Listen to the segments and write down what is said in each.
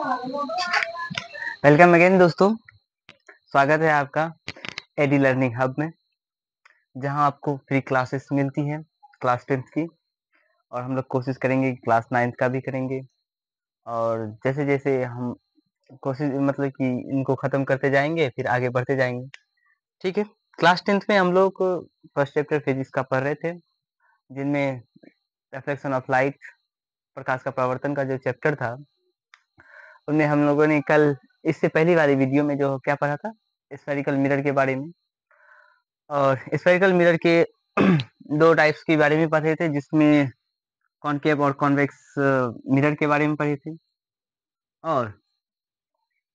Welcome again दोस्तों, स्वागत है आपका एडी लर्निंग हब में, जहां आपको फ्री क्लासेस मिलती हैं क्लास 10th की। और हम लोग कोशिश करेंगे कि क्लास 9th का भी करेंगे। और जैसे जैसे हम कोशिश मतलब कि इनको ख़त्म करते जाएंगे, फिर आगे बढ़ते जाएंगे। ठीक है, क्लास 10th में हम लोग फर्स्ट चैप्टर फिजिक्स का पढ़ रहे थे, जिनमें रिफ्लेक्शन ऑफ लाइट, प्रकाश का परावर्तन का जो चैप्टर था, उनमें हम लोगों ने कल इससे पहली वाली वीडियो में जो क्या पढ़ा था, स्फेरिकल मिरर के बारे में। और स्फेरिकल मिरर के दो टाइप्स के बारे में पढ़े थे, जिसमें कॉनकेव और कॉन्वेक्स मिरर के बारे में पढ़े थे। और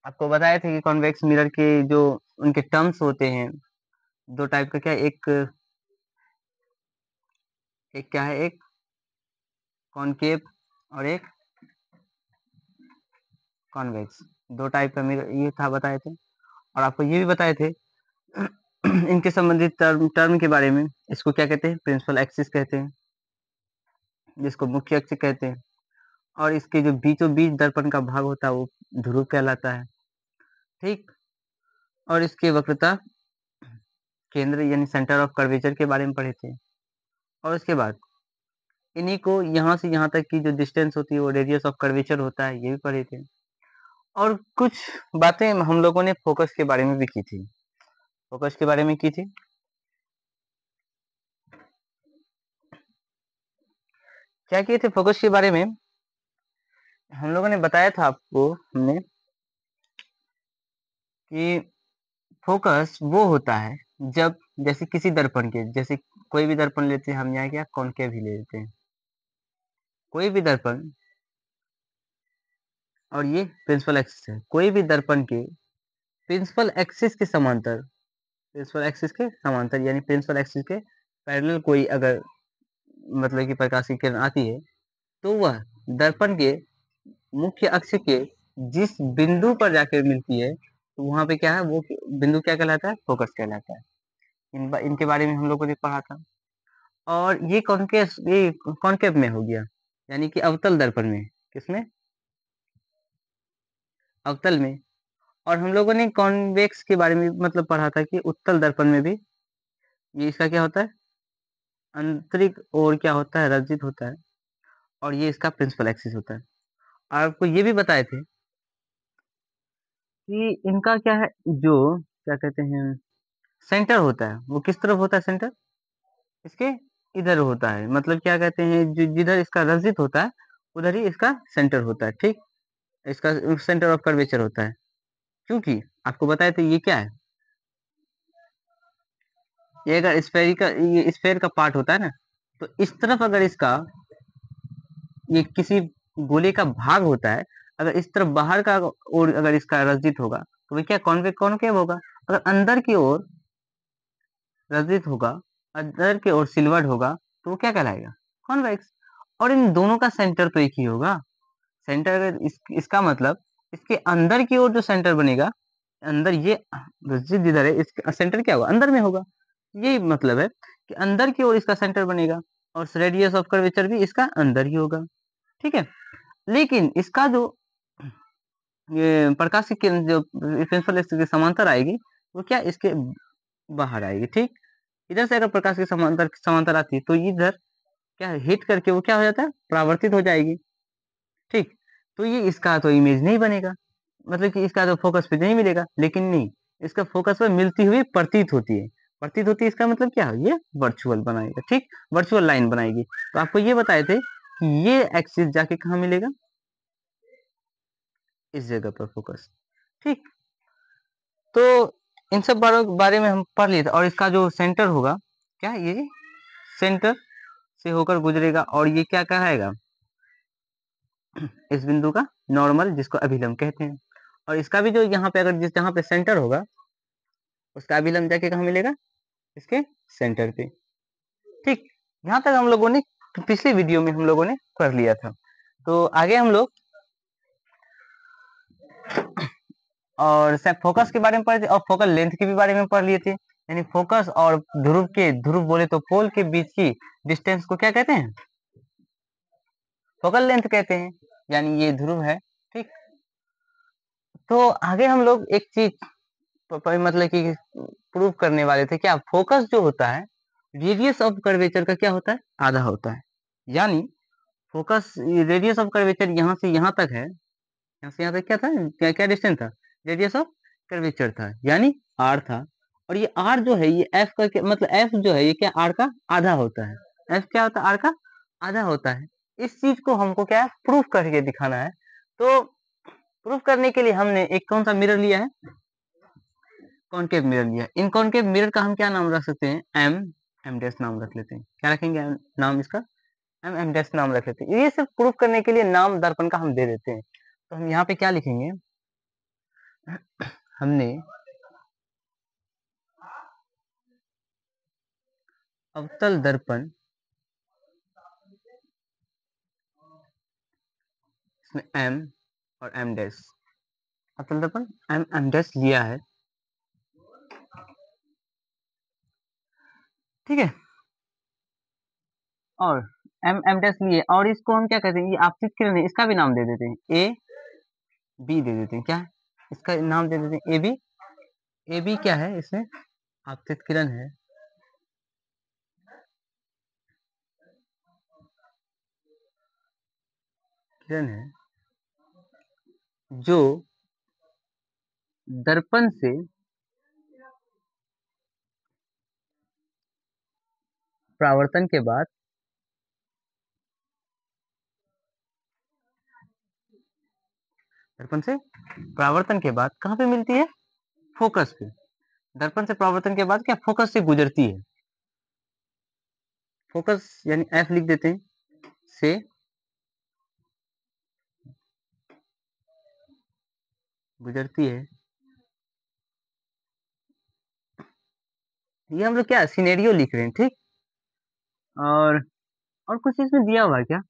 आपको बताए थे कि कॉन्वेक्स मिरर के जो उनके टर्म्स होते हैं, दो टाइप का, क्या एक क्या है, एक कॉनकेव और एक कॉन्वेक्स। दो टाइप का मिरर ये था, बताए थे। और आपको ये भी बताए थे इनके संबंधित टर्म के बारे में। इसको क्या कहते हैं, प्रिंसिपल एक्सिस कहते हैं, जिसको मुख्य अक्ष कहते हैं। और इसके जो बीचों बीच दर्पण का भाग होता है वो ध्रुव कहलाता है। ठीक। और इसके वक्रता केंद्र यानी सेंटर ऑफ कर्वेचर के बारे में पढ़े थे। और उसके बाद इन्हीं को यहाँ से यहाँ तक की जो डिस्टेंस होती है वो रेडियस ऑफ कर्वेचर होता है, ये भी पढ़े थे। और कुछ बातें हम लोगों ने फोकस के बारे में भी की थी। फोकस के बारे में की थी, क्या किए थे फोकस के बारे में। हम लोगों ने बताया था आपको, हमने कि फोकस वो होता है जब जैसे किसी दर्पण के, जैसे कोई भी दर्पण लेते हैं हम, यहाँ क्या कॉनकेव ही ले लेते हैं, कोई भी दर्पण। और ये प्रिंसिपल एक्सिस है, कोई भी दर्पण के प्रिंसिपल एक्सिस के समांतर, प्रिंसिपल एक्सिस के समांतर यानी प्रिंसिपल एक्सिस के पैरेलल कोई अगर मतलब कि प्रकाश की किरण आती है, तो वह दर्पण के मुख्य अक्ष के जिस बिंदु पर जाकर मिलती है, तो वहां पे क्या है, वो बिंदु क्या कहलाता है, फोकस कहलाता है। इनके बारे में हम लोगों ने पढ़ा था। और ये कॉनकेव में हो गया, यानी कि अवतल दर्पण में। किसमें, अवतल में। और हम लोगों ने कॉन्वेक्स के बारे में मतलब पढ़ा था कि उत्तल दर्पण में भी ये इसका क्या होता है, आंतरिक ओर क्या होता है, रजित होता है। और ये इसका प्रिंसिपल एक्सिस होता है। और आपको ये भी बताए थे कि इनका क्या है, जो क्या कहते हैं सेंटर होता है, वो किस तरफ होता है, सेंटर इसके इधर होता है। मतलब क्या कहते हैं, जिधर इसका रजित होता है उधर ही इसका सेंटर होता है। ठीक, इसका सेंटर ऑफ कर्वेचर होता है। क्योंकि आपको बताया था ये क्या है, ये अगर स्फेरिकल, ये स्फेयर का पार्ट होता है ना, तो इस तरफ अगर इसका ये किसी गोले का भाग होता है, अगर इस तरफ बाहर का ओर अगर इसका रजित होगा, तो वो क्या कॉनकेव होगा। अगर अंदर की ओर रजित होगा, अंदर की ओर सिल्वर्ड होगा, तो वो क्या कहलाएगा, कॉन्वेक्स। और इन दोनों का सेंटर तो एक ही होगा। सेंटर अगर इसका मतलब इसके अंदर की ओर जो सेंटर बनेगा, अंदर ये रजित जिधर है, इसका सेंटर क्या होगा, अंदर में होगा। यही मतलब है कि अंदर की ओर इसका सेंटर बनेगा, और रेडियस ऑफ कर्वेचर भी इसका अंदर ही होगा। ठीक है। लेकिन इसका जो ये प्रकाश की किरण जो प्रिंसिपल एक्सिस के समांतर आएगी, वो क्या इसके बाहर आएगी। ठीक, इधर से अगर प्रकाश की समांतर समांतर आती है, तो इधर क्या हिट करके वो क्या हो जाता है, परावर्तित हो जाएगी। ठीक, तो ये इसका तो इमेज नहीं बनेगा, मतलब कि इसका तो फोकस पे नहीं मिलेगा। लेकिन नहीं, इसका फोकस पे मिलती हुई प्रतीत होती है। प्रतीत होती है इसका मतलब क्या है, ये वर्चुअल बनाएगा। ठीक, वर्चुअल लाइन बनाएगी। तो आपको ये बताए थे कि ये एक्सिस जाके कहाँ मिलेगा, इस जगह पर फोकस। ठीक, तो इन सब बारे में हम पढ़ लिए थे। और इसका जो सेंटर होगा, क्या ये सेंटर से होकर गुजरेगा, और ये क्या कहलाएगा, इस बिंदु का नॉर्मल, जिसको अभिलंब कहते हैं। और इसका भी जो यहाँ पे अगर जिस जहाँ पे सेंटर होगा, उसका अभिलंब जाके कहाँ मिलेगा, इसके सेंटर पे। ठीक, यहाँ तक हम लोगों ने पिछले वीडियो में हम लोगों ने कर लिया था। तो आगे हम लोग और फोकस के बारे में पढ़े थे, और फोकल लेंथ के भी बारे में पढ़ लिए थे। यानी फोकस और ध्रुव के, ध्रुव बोले तो पोल के बीच की डिस्टेंस को क्या कहते हैं, फोकल लेंथ कहते हैं। यानी ये ध्रुव है। ठीक, तो आगे हम लोग एक चीज मतलब कि प्रूव करने वाले थे, क्या फोकस जो होता है रेडियस ऑफ कर्वेचर का क्या होता है, आधा होता है। यानी फोकस रेडियस ऑफ कर्वेचर यहाँ से यहाँ तक है, यहाँ से यहाँ तक क्या था, क्या क्या डिस्टेंस था, रेडियस ऑफ कर्वेचर था, यानी आर था। और ये आर जो है ये एफ का मतलब एफ जो है ये क्या आर का आधा होता है। एफ क्या होता है, आर का आधा होता है। इस चीज को हमको क्या प्रूफ करके दिखाना है। तो प्रूफ करने के लिए हमने एक कौन सा मिरर लिया है, कॉनकेव मिरर लिया। इन कॉनकेव मिरर का हम क्या नाम रख सकते हैं, एम एम डैश नाम रख लेते हैं। क्या रखेंगे नाम इसका, एम एम डैश नाम रख लेते हैं। ये सिर्फ प्रूफ करने के लिए नाम दर्पण का हम दे देते हैं। तो हम यहाँ पे क्या लिखेंगे, हमने अवतल दर्पण, इसमें एम और एम डैश, अवतल दर्पण एम एम डैश लिया है, ठीक है। और एम एम डैश लिए, और इसको हम क्या कहते हैं, ये आपतित किरण है, इसका भी नाम दे देते हैं, ए बी दे देते हैं। क्या इसका नाम दे देते हैं, ए बी। ए बी क्या है, इसमें आपतित किरण है, किरण है जो दर्पण से परावर्तन के बाद दर्पण से परावर्तन के बाद कहाँ पे मिलती है, फोकस पे। दर्पण से परावर्तन के बाद क्या फोकस से गुजरती है, फोकस यानी एफ लिख देते हैं, से गुजरती है। ये हम लोग क्या सिनेरियो लिख रहे हैं, ठीक। और कुछ इसमें दिया हुआ है क्या,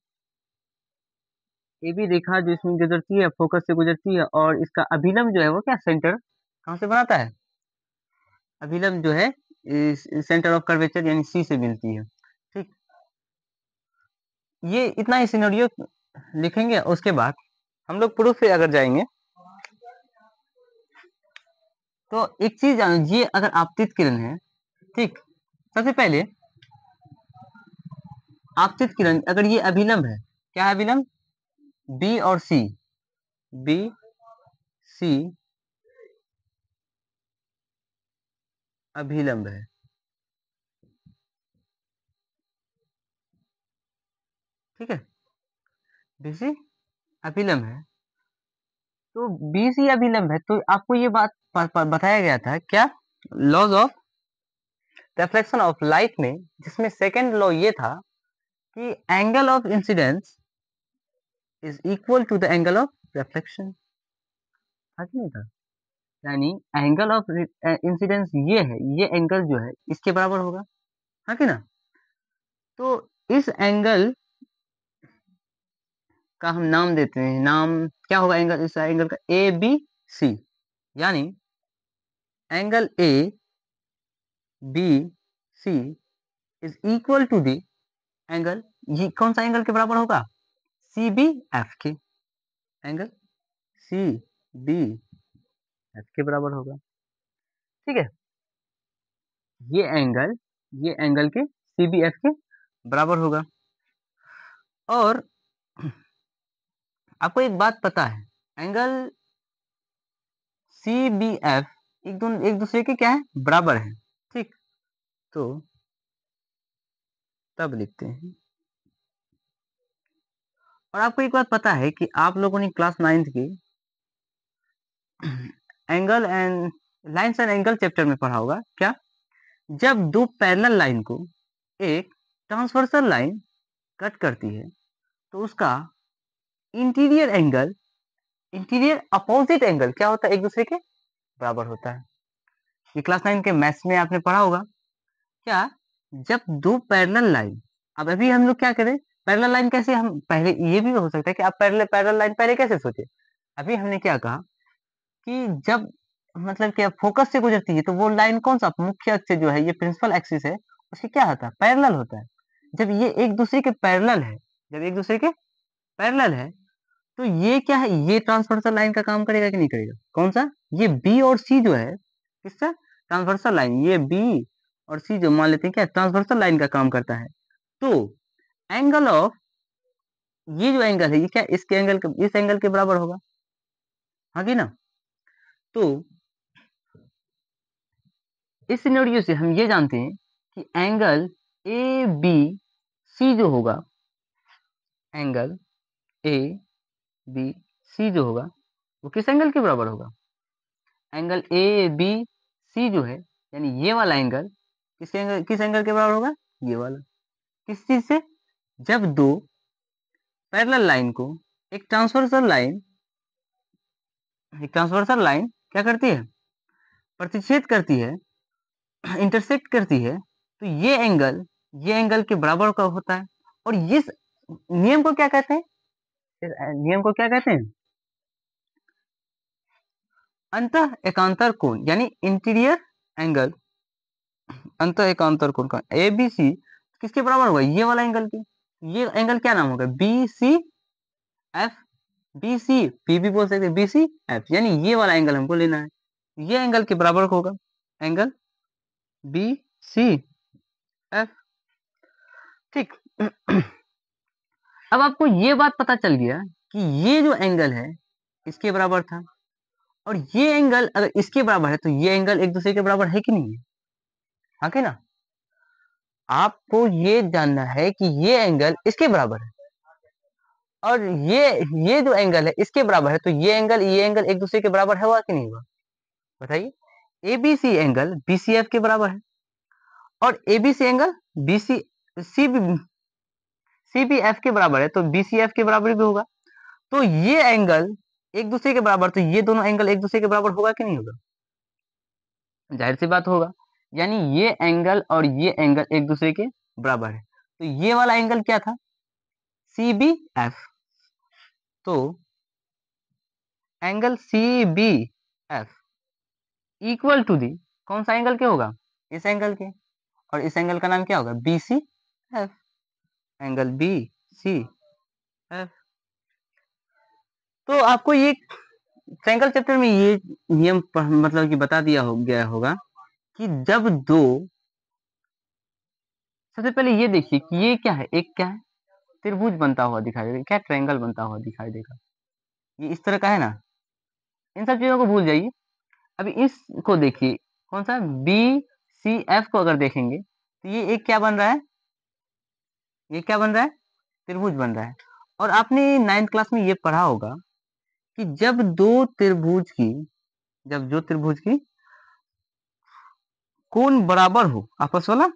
ए बी रेखा जो इसमें गुजरती है, फोकस से गुजरती है, और इसका अभिलंब जो है वो क्या सेंटर कहाँ से बनाता है, अभिलंब जो है सेंटर ऑफ कर्वेचर यानी सी से मिलती है, ठीक। ये इतना ही सिनेरियो लिखेंगे। उसके बाद हम लोग प्रूफ पे अगर जाएंगे तो एक चीज जानो, ये अगर आपतित किरण है, ठीक। सबसे पहले आपतित किरण अगर ये अभिलंब है, क्या है अभिलंब, बी और सी, बी सी अभिलंब है, ठीक है, बीसी अभिलंब है। तो बीसी अभिलंब है, तो आपको ये बात बताया गया था क्या, laws of reflection of light में, जिसमें सेकंड लॉ ये था कि angle of incidence is equal to the angle of reflection, था कि नहीं था। यानी एंगल ऑफ इंसिडेंस ये है, ये एंगल जो है इसके बराबर होगा, हाँ कि ना। तो इस एंगल का हम नाम देते हैं, नाम क्या होगा एंगल, इस एंगल का ए बी सी। यानी angle A B C is equal to the angle, ये कौन सा एंगल के बराबर होगा, सी बी एफ के, एंगल सी बी एफ के बराबर होगा, ठीक है। ये एंगल के सी बी एफ के बराबर होगा। और आपको एक बात पता है, एंगल सी बी एफ एक दूसरे के क्या है, बराबर है, ठीक। तो तब लिखते हैं। और आपको एक बात पता है कि आप लोगों ने क्लास 9th की angle and lines and angle chapter में पढ़ा होगा, क्या, जब दो पैरेलल लाइन को एक ट्रांसवर्सल लाइन कट करती है तो उसका interior angle, interior opposite angle क्या होता है, एक दूसरे के बराबर होता है। ये क्लास 9 के मैथ्स में आपने पढ़ा होगा, क्या, जब दो पैरेलल लाइन, अब अभी हम लोग क्या करें, पैरेलल लाइन कैसे, हम पहले ये भी हो सकता है कि आप पैरेलल लाइन पहले कैसे सोचे, अभी हमने क्या कहा कि जब मतलब क्या फोकस से गुजरती है तो वो लाइन कौन सा मुख्य अक्ष जो है, ये प्रिंसिपल एक्सिस है, उसके क्या होता है, पैरेलल होता है। जब ये एक दूसरे के पैरेलल है, जब एक दूसरे के पैरेलल है तो ये क्या है, ये ट्रांसवर्सल लाइन का काम करेगा कि नहीं करेगा? कौन सा? ये बी और सी जो है किसका? Transversal line. ये बी और सी जो मान लेते हैं क्या ट्रांसवर्सल लाइन का काम करता है। तो एंगल ऑफ ये जो एंगल है ये क्या इसके एंगल के इस एंगल के बराबर होगा, हाँ कि ना? तो इस सिनेरियो से हम ये जानते हैं कि एंगल ए बी सी जो होगा, एंगल ए बी सी जो होगा वो किस एंगल के बराबर होगा? एंगल ए बी सी जो है यानी ये वाला एंगल किस एंगल के बराबर होगा? ये वाला। किस चीज से? जब दो पैरेलल लाइन को एक ट्रांसवर्सल लाइन क्या करती है? प्रतिच्छेद करती है, इंटरसेक्ट करती है। तो ये एंगल के बराबर का होता है। और इस नियम को क्या कहते हैं? इस नियम को क्या कहते हैं? अंतः एकांतर कोण यानी इंटीरियर एंगल। अंतः एकांतर कोण का ए बी सी किसके बराबर होगा? ये वाला एंगल की। ये एंगल क्या नाम होगा? B C F. B C P भी बोल सकते हैं, बी सी एफ यानी ये वाला एंगल हमको लेना है। ये एंगल के बराबर होगा एंगल बी सी एफ। ठीक। अब आपको ये बात पता चल गया कि ये जो एंगल है इसके बराबर था, और ये एंगल अगर इसके बराबर है तो ये एंगल एक दूसरे के बराबर है कि नहीं है, हाँ कि ना? आपको ये जानना है कि ये एंगल इसके बराबर है और ये जो एंगल है इसके बराबर है, तो ये एंगल एक दूसरे के बराबर है हुआ कि नहीं हुआ? बताइए। एबीसी एंगल बीसीएफ के बराबर है और एबीसी एंगल बीसी सी सीबीएफ के बराबर है, तो बीसीएफ के बराबर भी होगा। तो ये एंगल एक दूसरे के बराबर, तो ये दोनों एंगल एक दूसरे के बराबर होगा कि नहीं होगा? जाहिर सी बात होगा। यानी ये एंगल और ये एंगल एक दूसरे के बराबर है। तो ये वाला एंगल क्या था? CBF। तो angle CBF equal to the कौन सा एंगल के होगा? इस एंगल के। और इस एंगल का नाम क्या होगा? BCF। Angle BCF। तो आपको ये ट्रायंगल चैप्टर में ये नियम मतलब कि बता दिया गया होगा कि जब दो, सबसे पहले ये देखिए कि ये क्या है, एक क्या है त्रिभुज बनता हुआ दिखाई देगा, क्या ट्रायंगल बनता हुआ दिखाई देगा। ये इस तरह का है ना। इन सब चीजों को भूल जाइए। अभी इसको देखिए कौन सा BCF को अगर देखेंगे तो ये एक क्या बन रहा है? ये क्या बन रहा है? त्रिभुज बन रहा है। और आपने 9th क्लास में ये पढ़ा होगा कि जब दो त्रिभुज की कोण बराबर हो, आपस वाला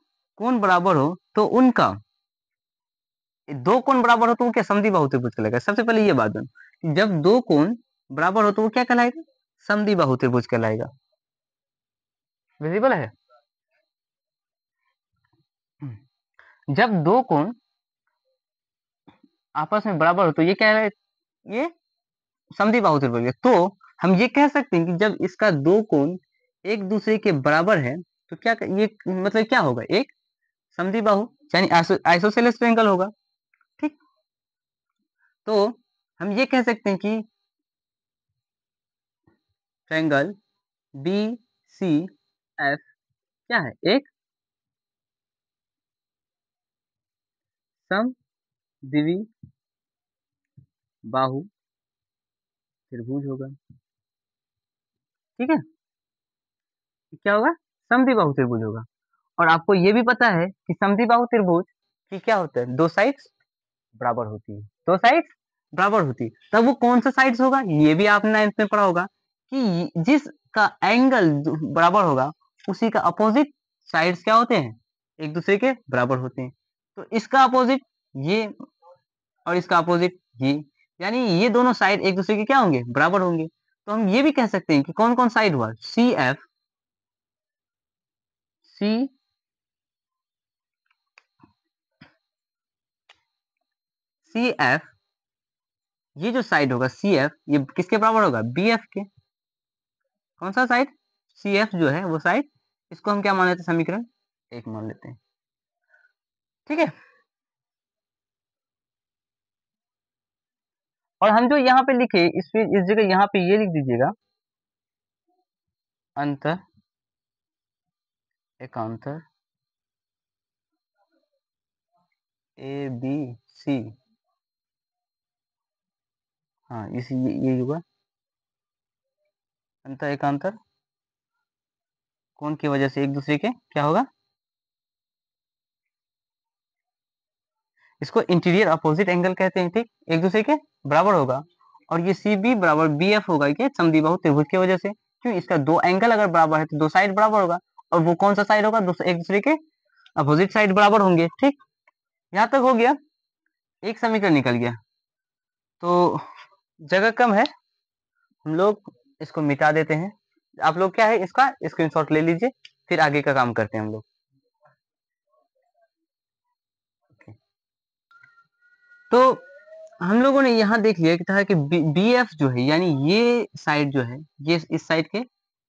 कोण बराबर हो, तो उनका दो कोण बराबर हो तो वो क्या समद्विबाहु त्रिभुज कहलाएगा। सबसे पहले ये बात जान कि जब दो कोण बराबर हो तो वो क्या कहलाएगा? समद्विबाहु त्रिभुज कहलाएगा। विजिबल है? जब दो कोण आपस में बराबर हो तो ये क्या है? ये समद्विबाहु त्रिभुज है। तो हम ये कह सकते हैं कि जब इसका दो कोण एक दूसरे के बराबर है तो क्या ये मतलब क्या होगा? एक समद्विबाहु यानी आइसोसेलेस ट्रायंगल होगा। ठीक। तो हम ये कह सकते हैं कि ट्रायंगल BCF क्या है? एक समद्विबाहु त्रिभुज होगा। ठीक है, क्या होगा? समद्विबाहु त्रिभुज होगा। और आपको ये भी पता है कि समद्विबाहु त्रिभुज की क्या होता है? दो साइड्स बराबर होती है। दो साइड्स बराबर होती है, तब वो कौन सा साइड्स होगा? ये भी आपने 9th में पढ़ा होगा कि जिसका एंगल बराबर होगा उसी का अपोजिट साइड्स क्या होते हैं? एक दूसरे के बराबर होते हैं। तो इसका अपोजिट ये और इसका अपोजिट ये, यानी ये दोनों साइड एक दूसरे के क्या होंगे? बराबर होंगे। तो हम ये भी कह सकते हैं कि कौन कौन साइड हुआ? CF ये जो साइड होगा CF ये किसके बराबर होगा? BF के। कौन सा साइड? CF जो है वो साइड, इसको हम क्या मान लेते हैं? समीकरण एक मान लेते हैं। ठीक है। और हम जो यहाँ पे लिखे इस जगह यहाँ पे ये लिख दीजिएगा, अंतर एकांतर ए बी सी, हाँ इसी ये होगा अंतर एकांतर कोण की वजह से एक दूसरे के क्या होगा, इसको इंटीरियर अपोजिट एंगल कहते हैं, ठीक, एक दूसरे के बराबर होगा। और ये सी बी बराबर बी एफ होगा, ये समद्विबाहु त्रिभुज की वजह से, क्यों, इसका दो एंगल अगर बराबर है तो दो साइड बराबर होगा, और वो कौन सा साइड होगा, एक दूसरे के अपोजिट साइड बराबर होंगे, ठीक। यहाँ तक हो गया, एक समीकरण निकल गया। तो जगह कम है, हम लोग इसको मिटा देते हैं। आप लोग क्या है, इसका स्क्रीनशॉट ले लीजिए, फिर आगे का काम करते हैं हम लोग। तो हम लोगों ने यहाँ देख लिया कि था कि बी एफ जो है, यानी ये साइड जो है, ये इस साइड के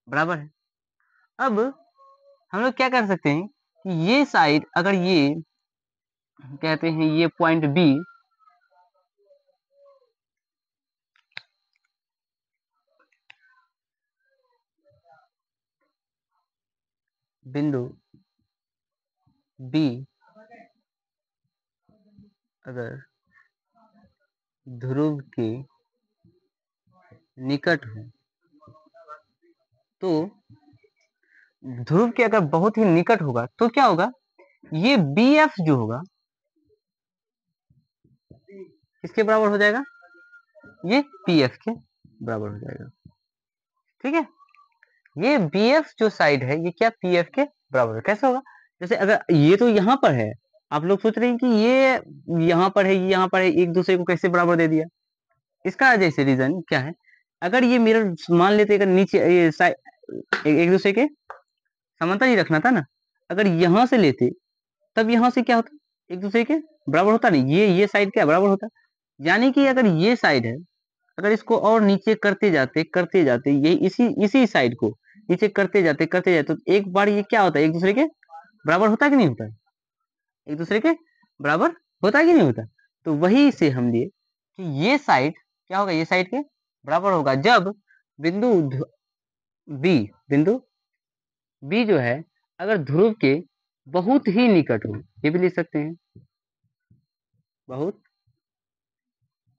बराबर है। अब हम लोग क्या कर सकते हैं कि ये साइड अगर ये कहते हैं ये पॉइंट बी, बिंदु बी अगर ध्रुव के निकट हो, तो ध्रुव के अगर बहुत ही निकट होगा तो क्या होगा, ये बी एफ जो होगा किसके बराबर हो जाएगा, ये पी एफ के बराबर हो जाएगा, ठीक है। ये बी एफ जो साइड है ये क्या पी एफ के बराबर है। कैसे होगा, जैसे अगर ये तो यहाँ पर है, आप लोग सोच रहे हैं कि ये यहाँ पर है, ये यहाँ पर है, एक दूसरे को कैसे बराबर दे दिया। इसका जैसे रीजन क्या है, अगर ये मिरर मान लेते अगर नीचे ये एक दूसरे के समांतर ही रखना था ना, अगर यहाँ से लेते तब यहाँ से क्या होता, एक दूसरे के बराबर होता नहीं, ये साइड क्या बराबर होता। यानी कि अगर ये साइड है, अगर इसको और नीचे करते जाते ये इसी साइड को नीचे करते जाते तो एक बार ये क्या होता है, एक दूसरे के बराबर होता कि नहीं होता, एक दूसरे के बराबर होता कि नहीं होता। तो वही से हम लिए कि ये साइड क्या होगा, ये साइड के बराबर होगा जब बिंदु बिंदु बी जो है अगर ध्रुव के बहुत ही निकट हो, ये भी लिख सकते हैं, बहुत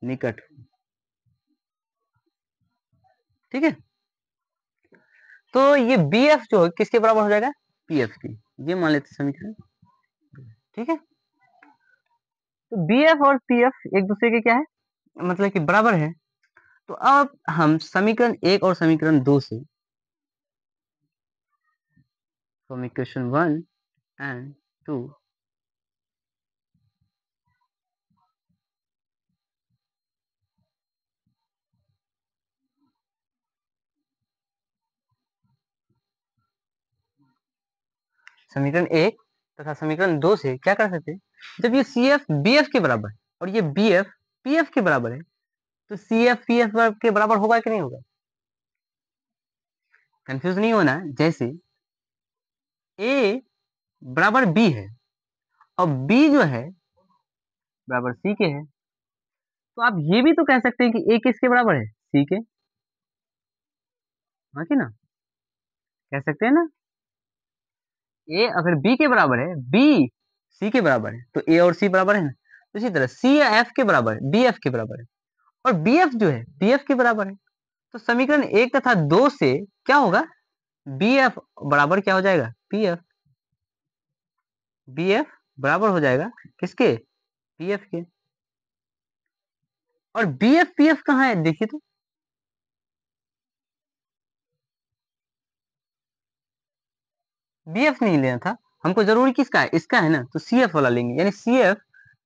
निकट, ठीक है। तो ये बी एफ जो है किसके बराबर हो जाएगा, पी एफ की, ये मान लेते समीकरण, ठीक है। तो बी एफ और पी एफ एक दूसरे के क्या है, मतलब कि बराबर है। तो अब हम समीकरण एक और समीकरण दो से, समीकरण 1 एंड 2 समीकरण एक तथा समीकरण दो से क्या कर सकते हैं, जब ये सी एफ बी एफ के बराबर है और ये बी एफ पी एफ के बराबर है, तो सी एफ पी एफ के बराबर होगा कि नहीं होगा। कंफ्यूज नहीं होना, जैसे ए बराबर बी है और बी जो है बराबर सी के है, तो आप ये भी तो कह सकते हैं कि ए किसके बराबर है, सी के, हाँ कि ना, कह सकते हैं ना। ए अगर बी के बराबर है, बी सी के बराबर है, तो ए और सी बराबर है ना। तो इसी तरह सी एफ के बराबर है, बी एफ के बराबर है, और बी एफ जो है पी एफ के बराबर है। तो समीकरण एक तथा दो से क्या होगा, बी एफ बराबर क्या हो जाएगा, पी एफ, बी एफ बराबर हो जाएगा किसके, पी एफ के। और बी एफ पी एफ कहाँ है देखिए, तो बी एफ नहीं लेना था हमको, जरूरी किसका है, इसका है ना, तो सी एफ वाला लेंगे, यानी सी एफ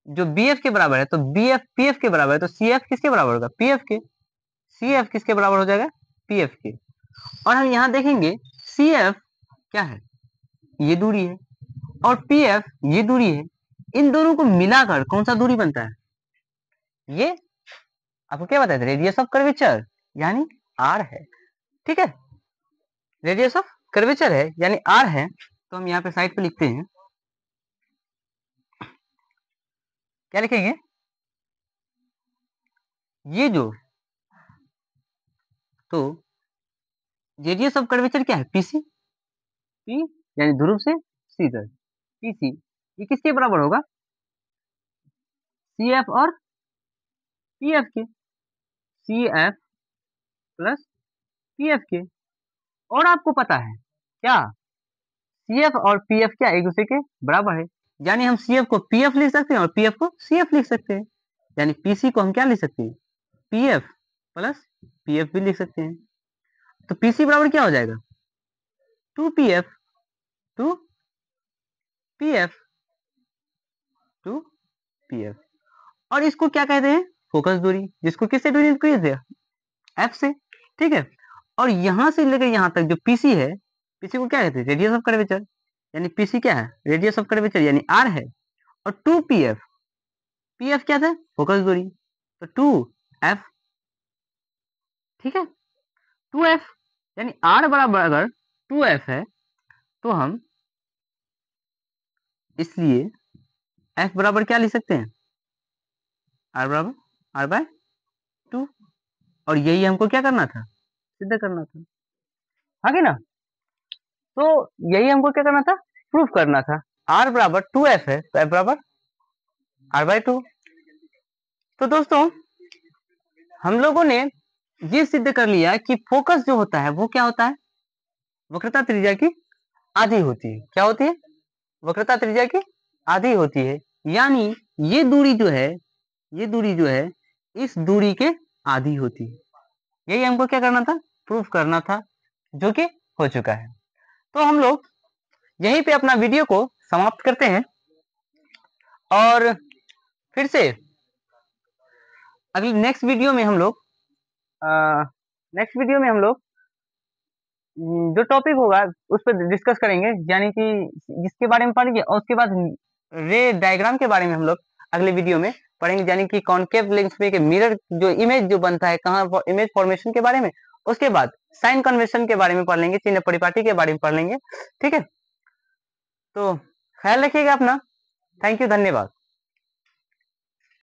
जो बी एफ के बराबर है, तो बी एफ पी एफ के बराबर है, तो सी एफ किसके बराबर होगा, पी एफ के, सी एफ किसके बराबर हो जाएगा, पी एफ के। और हम यहाँ देखेंगे सी एफ क्या है, ये दूरी है, और पी एफ ये दूरी है, इन दोनों को मिलाकर कौन सा दूरी बनता है, ये आपको क्या बताया था, रेडियस ऑफ कर्वेचर, यानी आर है, ठीक है, रेडियस ऑफ कर्वेचर है यानी आर है। तो हम यहाँ पे साइड पे लिखते हैं, क्या लिखेंगे, ये जो तो रेडियस ऑफ कर्वेचर क्या है? पीसी, पी यानी ध्रुव से सी तक, पीसी ये किसके बराबर होगा? सी एफ और पी एफ के, C F plus P F के। और आपको पता है क्या, सी एफ और पी एफ क्या एक दूसरे के बराबर है, यानी हम सी एफ को पी एफ लिख सकते हैं और पी एफ को सी एफ लिख सकते हैं, यानी पीसी को हम क्या लिख सकते हैं? P F plus P F भी लिख सकते हैं। तो पीसी बराबर क्या हो जाएगा? 2pf 2pf 2pf। और इसको क्या कहते हैं? फोकस दूरी, जिसको किससे दूरी इंक्रीज है? एफ से, ठीक है। और यहां से लेकर यहां तक जो पीसी है, पीसी को क्या कहते हैं? रेडियस ऑफ कर्वेचर, यानी पीसी क्या है? रेडियस ऑफ कर्वेचर यानी आर है। और 2pf, pf क्या था? फोकस दूरी, तो 2f, ठीक है। 2f यानी आर बराबर अगर 2f है तो हम इसलिए f बराबर क्या लिख सकते हैं? r बराबर r बाय 2। और यही हमको क्या करना था? सिद्ध करना था, आगे ना। तो यही हमको क्या करना था? प्रूफ करना था। r बराबर 2f है तो f बराबर r बाय 2। तो दोस्तों हम लोगों ने ये सिद्ध कर लिया कि फोकस जो होता है वो क्या होता है? वक्रता त्रिज्या की आधी होती है। क्या होती है? वक्रता त्रिज्या की आधी होती है, यानी ये दूरी जो है, ये दूरी जो है इस दूरी के आधी होती है। यही हमको क्या करना था? प्रूफ करना था, जो कि हो चुका है। तो हम लोग यहीं पे अपना वीडियो को समाप्त करते हैं और फिर से अगली नेक्स्ट वीडियो में हम लोग जो टॉपिक होगा उस पर डिस्कस करेंगे, यानी कि जिसके बारे में पढ़ेंगे और उसके बाद रे डायग्राम के बारे में हम लोग अगले वीडियो में पढ़ेंगे, यानी कि कॉनकेव लेंस में मिरर जो इमेज जो बनता है कहाँ, इमेज फॉर्मेशन के बारे में। उसके बाद साइन कन्वेंशन के बारे में पढ़ लेंगे, चिन्ह परिपाटी के बारे में पढ़ लेंगे, ठीक है। तो ख्याल रखिएगा अपना। थैंक यू, धन्यवाद।